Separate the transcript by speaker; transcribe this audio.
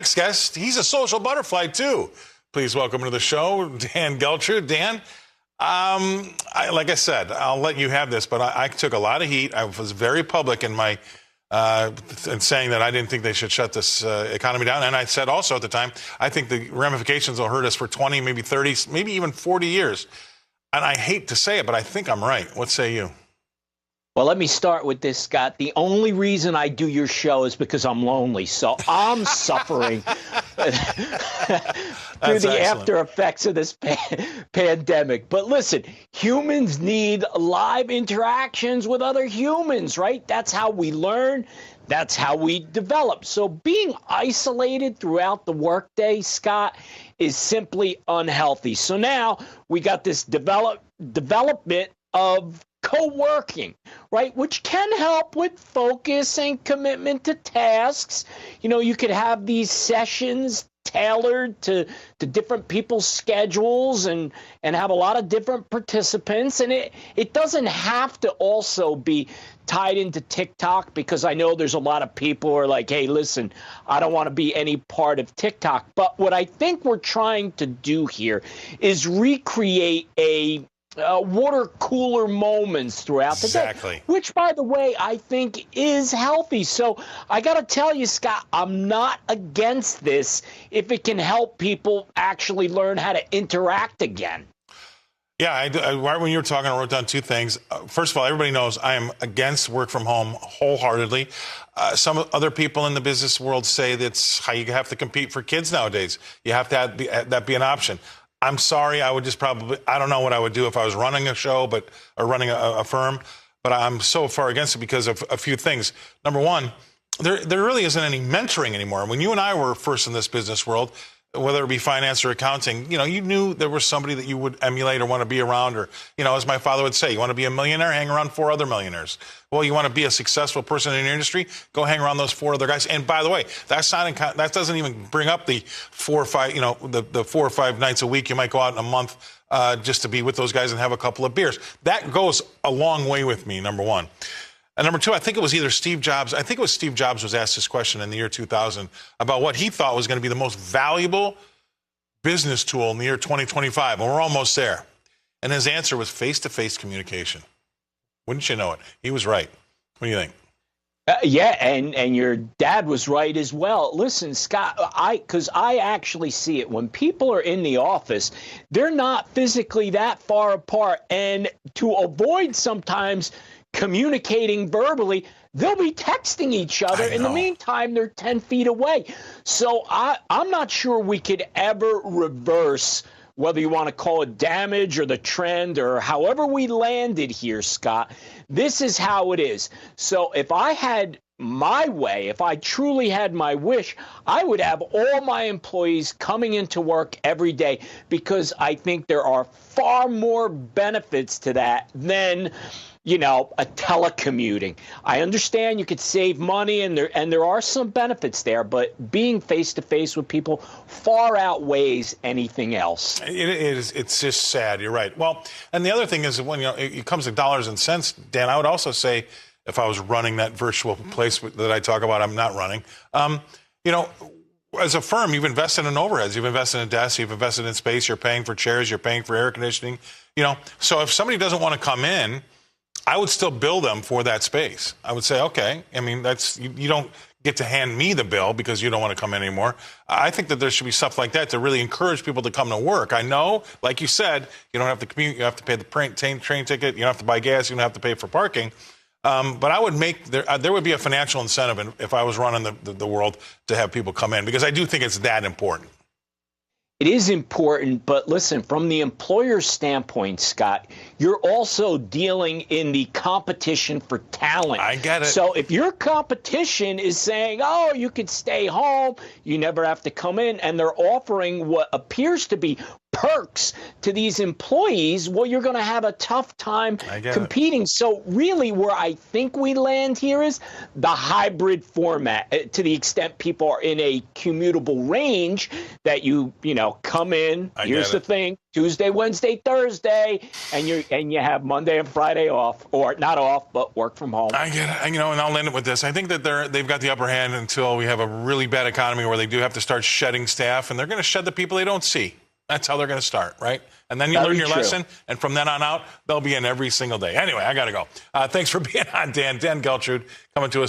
Speaker 1: Next guest, he's a social butterfly, too. Please welcome to the show, Dan Geltrude. Dan, like I said, I'll let you have this, but I took a lot of heat. I was very public in my in saying that I didn't think they should shut this economy down. And I said also at the time, I think the ramifications will hurt us for 20, maybe 30, maybe even 40 years. And I hate to say it, but I think I'm right. What say you?
Speaker 2: Well, let me start with this, Scott. The only reason I do your show is because I'm lonely. So I'm suffering through the after effects of this pandemic. But listen, humans need live interactions with other humans, right? That's how we learn. That's how we develop. So being isolated throughout the workday, Scott, is simply unhealthy. So now we got this development of co-working, right, which can help with focus and commitment to tasks. You know, you could have these sessions tailored to different people's schedules and have a lot of different participants. And it doesn't have to also be tied into TikTok, because I know there's a lot of people who are like, hey, listen, I don't want to be any part of TikTok. But what I think we're trying to do here is recreate a water cooler moments throughout the day, which, by the way, I think is healthy. So I got to tell you, Scott, I'm not against this if it can help people actually learn how to interact again.
Speaker 1: Yeah, right when you were talking, I wrote down two things. First of all, everybody knows I am against work from home wholeheartedly. Some other people in the business world say that's how you have to compete for kids nowadays. You have to have that be an option. I'm sorry, I would just I don't know what I would do if I was running a show, or running a firm, but I'm so far against it because of a few things. Number one, there really isn't any mentoring anymore. When you and I were first in this business world, whether it be finance or accounting, you knew there was somebody that you would emulate or want to be around, or, as my father would say, you want to be a millionaire, hang around 4 other millionaires. Well, you want to be a successful person in your industry, go hang around those 4 other guys. And by the way, that doesn't even bring up the 4 or 5, the 4 or 5 nights a week you might go out in a month just to be with those guys and have a couple of beers. That goes a long way with me, number one. And number two, I think it was either Steve Jobs. I think it was Steve Jobs was asked this question in the year 2000 about what he thought was going to be the most valuable business tool in the year 2025. And we're almost there. And his answer was face-to-face communication. Wouldn't you know it? He was right. What do you think?
Speaker 2: Yeah, and your dad was right as well. Listen, Scott, because I actually see it. When people are in the office, they're not physically that far apart. And to avoid sometimes communicating verbally, they'll be texting each other. In the meantime, they're 10 feet away. So I'm not sure we could ever reverse, whether you want to call it damage or the trend or however we landed here, Scott. This is how it is. So if I had my way, if I truly had my wish, I would have all my employees coming into work every day, because I think there are far more benefits to that than a telecommuting. I understand you could save money and there are some benefits there, but being face to face with people far outweighs anything else.
Speaker 1: It is. It's just sad. You're right. Well, and the other thing is when it comes to dollars and cents, Dan, I would also say if I was running that virtual place that I talk about, I'm not running. As a firm, you've invested in overheads, you've invested in desks, you've invested in space, you're paying for chairs, you're paying for air conditioning. So if somebody doesn't want to come in, I would still bill them for that space. I would say, okay, I mean, you don't get to hand me the bill because you don't want to come in anymore. I think that there should be stuff like that to really encourage people to come to work. I know, like you said, you don't have to commute, you have to pay the train ticket, you don't have to buy gas, you don't have to pay for parking. But I would there would be a financial incentive if I was running the world to have people come in, because I do think it's that important.
Speaker 2: It is important, but listen, from the employer standpoint, Scott, you're also dealing in the competition for talent.
Speaker 1: I get it.
Speaker 2: So if your competition is saying, oh, you could stay home, you never have to come in, and they're offering what appears to be perks to these employees, well, you're going to have a tough time competing. So really where I think we land here is the hybrid format, to the extent people are in a commutable range that you come in. Here's the thing. Tuesday, Wednesday, Thursday, and you have Monday and Friday off, or not off, but work from home.
Speaker 1: I get it. And I'll end it with this. I think that they've got the upper hand until we have a really bad economy where they do have to start shedding staff, and they're going to shed the people they don't see. That's how they're going to start, right? And then you learn your lesson, and from then on out, they'll be in every single day. Anyway, I got to go. Thanks for being on, Dan. Dan Geltrude coming to us from